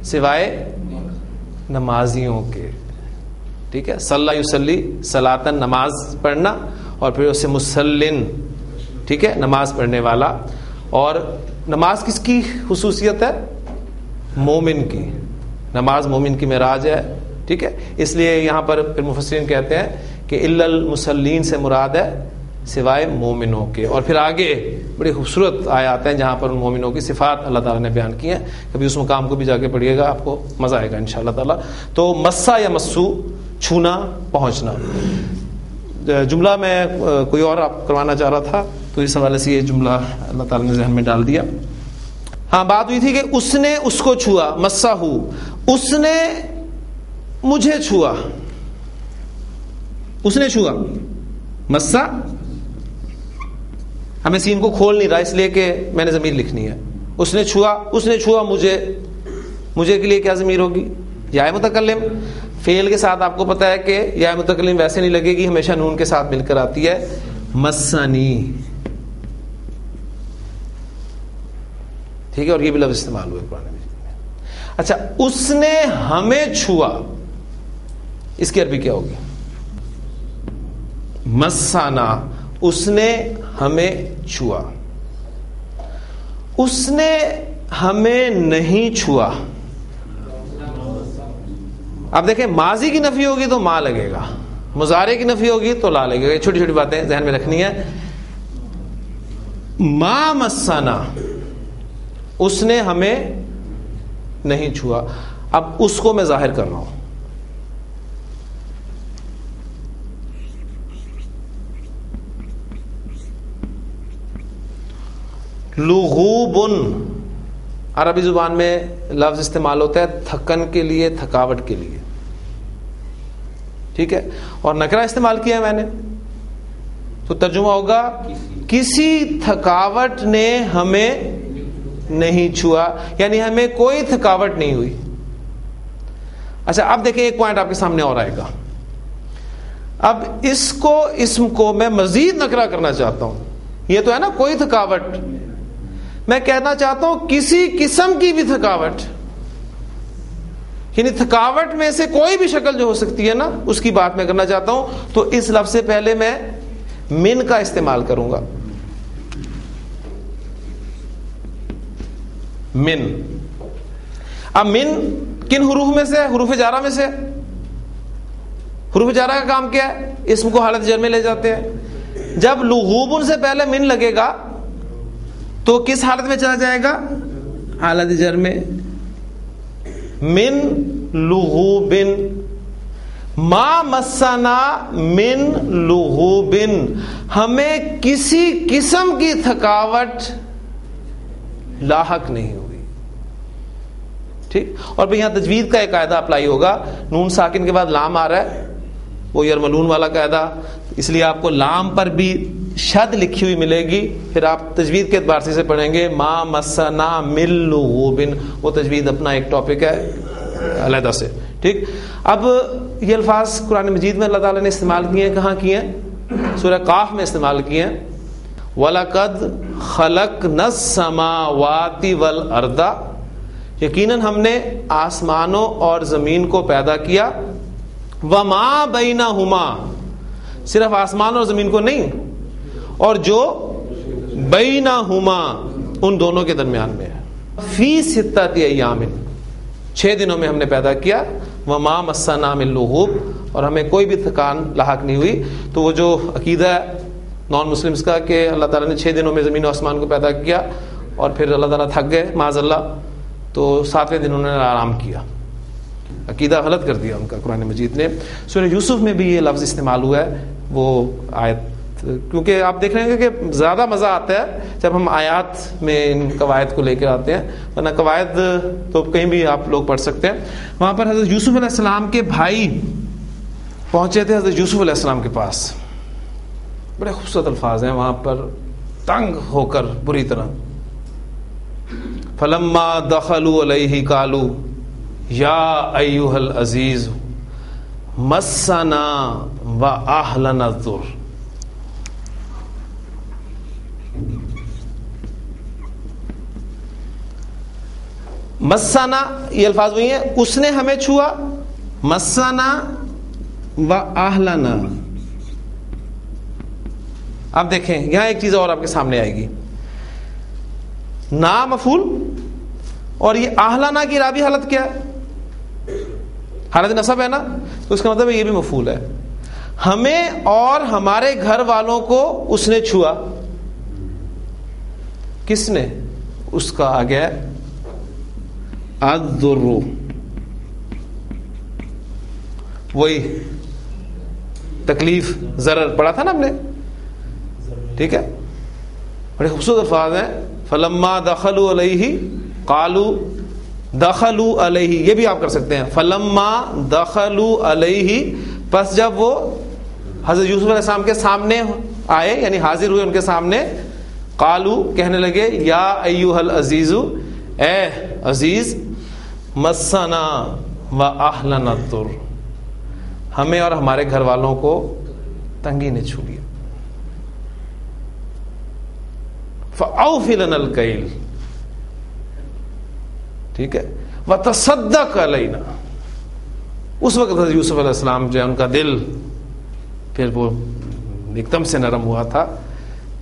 سوائے نمازیوں کے. ٹھیک ہے, صلی یصلی صلاۃً نماز پڑھنا, اور پھر اسے مسلن, ٹھیک ہے, نماز پڑھنے والا. اور نماز کس کی خصوصیت ہے؟ مومن کی. نماز مومن کی معراج ہے. ٹھیک ہے, اس لیے یہاں پر پھر مفسرین کہتے ہیں کہ الا المصلین سے مراد ہے سوائے مومنوں کے. اور پھر آگے بڑی خوبصورت آیات ہیں جہاں پر ان مومنوں کی صفات اللہ تعالیٰ نے بیان کی ہیں. کبھی اس مقام کو بھی جا کے پڑھیے گا, آپ کو مزہ آئے گا انشاءاللہ تعالیٰ. تو مسا یا مسو, چھونا, پہنچنا. جملہ میں کوئی اور آپ کروانا چاہ رہا تھا, تو اس حوالے سے یہ جملہ اللہ تعالیٰ نے ذہن میں ڈال دیا. ہاں, بات ہوئی تھی کہ اس نے اس کو چھوا, مسا ہو, اس نے مجھے چھوا. اس نے چھوا, مسا, ہمیں سین کو کھول نہیں رہا اس لیے کہ میں نے ضمیر لکھنی ہے. اس نے چھوا, اس نے چھوا مجھے. مجھے کے لیے کیا ضمیر ہوگی؟ یا متکلم. فعل کے ساتھ آپ کو پتا ہے کہ یا متکلم ویسے نہیں لگے گی, ہمیشہ نون کے ساتھ مل کر آتی ہے. مسنی, ٹھیک ہے, اور یہ بھی لفظ استعمال ہوئے قرآن میں. اچھا, اس نے ہمیں چھوا, اس کی عربی کیا ہوگی؟ مسانا, اس نے ہمیں چھوا. اس نے ہمیں نہیں چھوا. اب دیکھیں, ماضی کی نفی ہوگی تو ما لگے گا, مضارع کی نفی ہوگی تو لا لگے گا. یہ چھوٹی چھوٹی باتیں ذہن میں رکھنی ہے. ما مسانا, اس نے ہمیں نہیں چھوا. اب اس کو میں ظاہر کر رہا ہوں. لغوبن, عربی زبان میں لفظ استعمال ہوتا ہے تھکن کے لیے, تھکاوٹ کے لیے. ٹھیک ہے, اور نکرہ استعمال کیا ہے میں نے, تو ترجمہ ہوگا کسی تھکاوٹ نے ہمیں نہیں چھوا, یعنی ہمیں کوئی تھکاوٹ نہیں ہوئی. اچھا, اب دیکھیں ایک پوائنٹ آپ کے سامنے اور آئے گا. اب اس کو, اسم کو میں مزید نکرہ کرنا چاہتا ہوں. یہ تو ہے نا کوئی تھکاوٹ, میں کہنا چاہتا ہوں کسی قسم کی بھی تھکاوٹ, یعنی تھکاوٹ میں سے کوئی بھی شکل جو ہو سکتی ہے نا, اس کی بات میں کرنا چاہتا ہوں. تو اس لفظ سے پہلے میں من کا استعمال کروں گا. من. اب من کن حروف میں سے؟ حروف جارہ میں سے. حروف جارہ کا کام کیا ہے؟ اسم کو حالت جر میں لے جاتے ہیں. جب لغوبن سے پہلے من لگے گا تو کس حالت میں چلا جائے گا؟ حالت جر میں. من لغوبن, ما مسنا من لغوبن, ہمیں کسی قسم کی تھکاوٹ لاحق نہیں ہوئی. ٹھیک, اور پھر یہاں تجوید کا ایک قاعدہ اپلائی ہوگا. نون ساکن کے بعد لام آ رہا ہے, وہ یرملون والا قاعدہ, اس لیے آپ کو لام پر بھی شد لکھی ہوئی ملے گی. پھر آپ تجوید کے اعتبار سے پڑھیں گے ما مسنا من لغوبن, وہ تجوید اپنا ایک ٹاپک ہے علیحدہ سے. ٹھیک, اب یہ الفاظ قرآن مجید میں اللہ تعالیٰ نے استعمال کیے ہیں. کہاں کیے ہیں؟ سورہ قاف میں استعمال کیے ہیں. وَلَقَدْ خَلَقْنَا السَّمَاوَاتِ وَالْأَرْضَ, یقیناً ہم نے آسمانوں اور زمین کو پیدا کیا. وَمَا بَيْنَهُمَا, صرف آسمان اور زمین کو نہیں, اور جو بَيْنَهُمَا ان دونوں کے درمیان میں ہے. فِي سِتَّةِ أَيَّامٍ, 6 دنوں میں ہم نے پیدا کیا. وَمَا مَسَّنَا مِن لُغُوب, اور ہمیں کوئی بھی تھکان لاحق نہیں ہوئی. تو وہ جو عقیدہ ہے نان مسلمس کا کہ اللہ تعالیٰ نے 6 دنوں میں زمین و آسمان کو پیدا کیا اور پھر اللہ تعالیٰ تھک گئے معاذ اللہ, تو 7ویں دن انہوں نے آرام کیا, عقیدہ غلط کر دیا ان کا قرآن مجید نے. سورہ یوسف میں بھی یہ لفظ استعمال ہوا ہے, وہ آیت, کیونکہ آپ دیکھ رہے ہیں کہ زیادہ مزہ آتا ہے جب ہم آیات میں ان قواعد کو لے کے آتے ہیں, ورنہ قواعد تو کہیں بھی آپ لوگ پڑھ سکتے ہیں. وہاں پر حضرت یوسف علیہ السلام کے بھائی پہنچے تھے حضرت یوسف علیہ السلام کے پاس. بڑے خوبصورت الفاظ ہیں وہاں پر, تنگ ہو کر بری طرح. فلما دخلوا علیہ قالوا یا ایھا العزیز مسنا واہلنا الضر. مسنا یہ الفاظ وہی ہیں، اس نے ہمیں چھوا، مسنا و اہلنا. اب دیکھیں یہاں ایک چیز اور آپ کے سامنے آئے گی، نا مفعول اور یہ اہلنا کی رابی حالت کیا ہے؟ حالت نصب ہے نا، تو اس کا مطلب یہ بھی مفعول ہے. ہمیں اور ہمارے گھر والوں کو اس نے چھوا. کس نے؟ اس کا آ گیا الضر، وہی تکلیف ضرر پڑا تھا نا ہم نے، ٹھیک ہے. بڑے خوبصورت الفاظ ہیں. فلما دخلوا علیہ قالوا دخلوا علیہ، یہ بھی آپ کر سکتے ہیں. فلما دخلوا علیہ، پس جب وہ حضرت یوسف علیہ السلام کے سامنے آئے، یعنی حاضر ہوئے ان کے سامنے، قالوا کہنے لگے یا ایھا العزیز، اے عزیز، مسنا و اہلنا الضر، ہمیں اور ہمارے گھر والوں کو تنگی نے چھو لیا. فاوف لنا الکیل، ٹھیک ہے، وتصدق علینا. اس وقت حضرت یوسف علیہ السلام جو ہے ان کا دل پھر وہ ایک دم سے نرم ہوا تھا.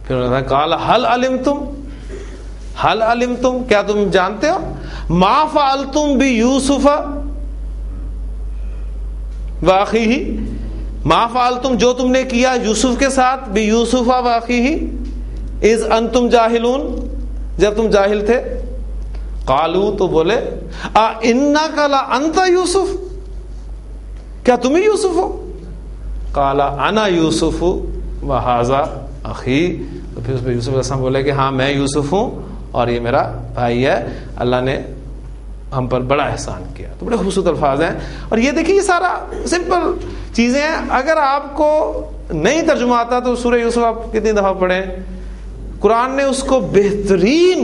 پھر انہوں نے کہا حل علمتم، کیا تم جانتے ہو، ما فعلتم بیوسف واخیہ، ما فعلتم جو تم نے کیا یوسف کے ساتھ، بیوسف واخیہ، اذ انتم جاہلون جب تم جاہل تھے. قالوا تو بولے انک لانت یوسف، کیا تم ہی یوسف ہو؟ قال انا یوسف وہذا اخی، تو پھر اس پہ یوسف علیہ السلام بولے کہ ہاں میں یوسف ہوں اور یہ میرا بھائی ہے، اللہ نے ہم پر بڑا احسان کیا. تو بڑے خوبصورت الفاظ ہیں. اور یہ دیکھیے یہ سارا سمپل چیزیں ہیں. اگر آپ کو نہیں ترجمہ آتا تو سورہ یوسف آپ کتنی دفعہ پڑھیں، قرآن نے اس کو بہترین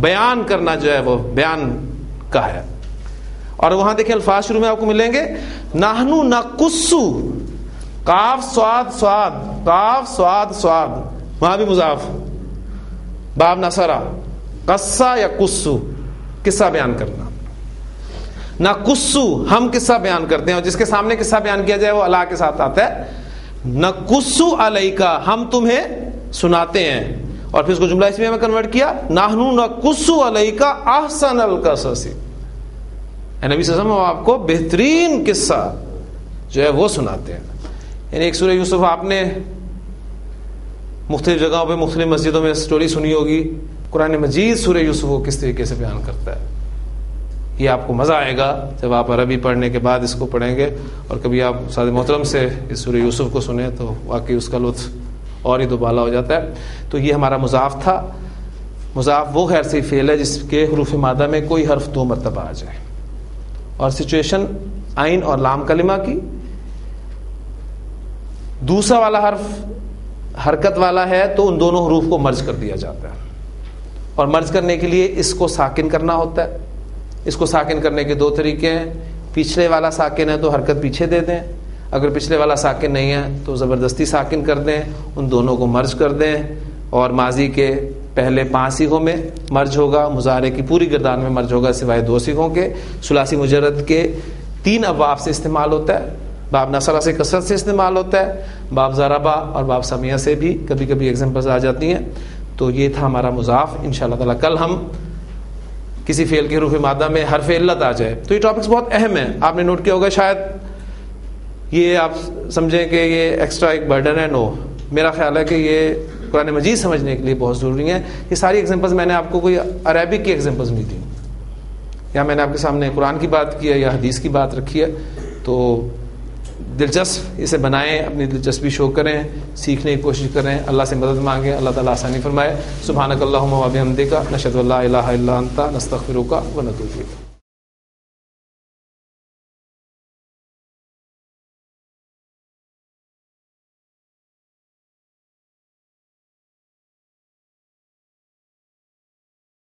بیان کرنا جو ہے وہ بیان کا ہے. اور وہاں دیکھیں الفاظ شروع میں آپ کو ملیں گے، نحنو نقصو، قاف صاد صاد، قاف صاد صاد، وہاں بھی مضاف، باب نصرہ، قصہ یا قصو، قصہ بیان کرنا. نقصو ہم قصہ بیان کرتے ہیں، اور جس کے سامنے قصہ بیان کیا جائے وہ اللہ کے ساتھ آتا ہے. نقصو علیکا، ہم تمہیں سناتے ہیں. اور پھر اس کو جملہ اسمیہ میں کنورٹ کیا، نحنو نقصو علیکا احسن القصص، اے نبی صلی اللہ علیہ وسلم آپ کو بہترین قصہ جو ہے وہ سناتے ہیں. یعنی ایک سورہ یوسف آپ نے مختلف جگہوں پہ مختلف مسجدوں میں سٹوری سنی ہوگی، قرآن مجید سورہ یوسف کو کس طریقے سے بیان کرتا ہے. یہ آپ کو مزہ آئے گا جب آپ عربی پڑھنے کے بعد اس کو پڑھیں گے، اور کبھی آپ استاد محترم سے اس سورہ یوسف کو سنیں تو واقعی اس کا لطف اور ہی دوبالا ہو جاتا ہے. تو یہ ہمارا مضاف تھا. مضاف وہ غیر صحیح فعل ہے جس کے حروف مادہ میں کوئی حرف 2 مرتبہ آ جائے، اور سچویشن عین اور لام کلمہ کی، دوسرا والا حرف حرکت والا ہے تو ان دونوں حروف کو مرج کر دیا جاتا ہے. اور مرج کرنے کے لیے اس کو ساکن کرنا ہوتا ہے. اس کو ساکن کرنے کے 2 طریقے ہیں. پچھلے والا ساکن ہے تو حرکت پیچھے دے دیں، اگر پچھلے والا ساکن نہیں ہے تو زبردستی ساکن کر دیں، ان دونوں کو مرج کر دیں. اور ماضی کے پہلے 5 صیغوں میں مرج ہوگا، مضارع کی پوری گردان میں مرج ہوگا سوائے 2 صیغوں کے. ثلاثی مجرد کے 3 ابواب سے استعمال ہوتا ہے. باب نصرہ سے کثرت سے استعمال ہوتا ہے، باب ضربہ اور باب سمیہ سے بھی کبھی کبھی ایگزامپلز آ جاتی ہیں. تو یہ تھا ہمارا مضاف. انشاءاللہ تعالی کل ہم کسی فعل کے حروف مادہ میں حرف علت آ جائے تو یہ ٹاپکس بہت اہم ہیں. آپ نے نوٹ کیا ہوگا، شاید یہ آپ سمجھیں کہ یہ ایکسٹرا ایک برڈن ہے. نو، میرا خیال ہے کہ یہ قرآن مجید سمجھنے کے لیے بہت ضروری ہے. یہ ساری ایگزامپلز میں نے آپ کو کوئی عربک کی ایگزامپلز نہیں دی، یا میں نے آپ کے سامنے قرآن کی بات کی ہے یا حدیث کی بات رکھی ہے. تو دلچسپ اسے بنائیں، اپنی دلچسپی شو کریں، سیکھنے کی کوشش کریں، اللہ سے مدد مانگیں، اللہ تعالیٰ آسانی فرمائے. سبحانک اللہم و بحمدک، نشہد ان لا الہ الا انت، نستغفرک و نتوب الیک.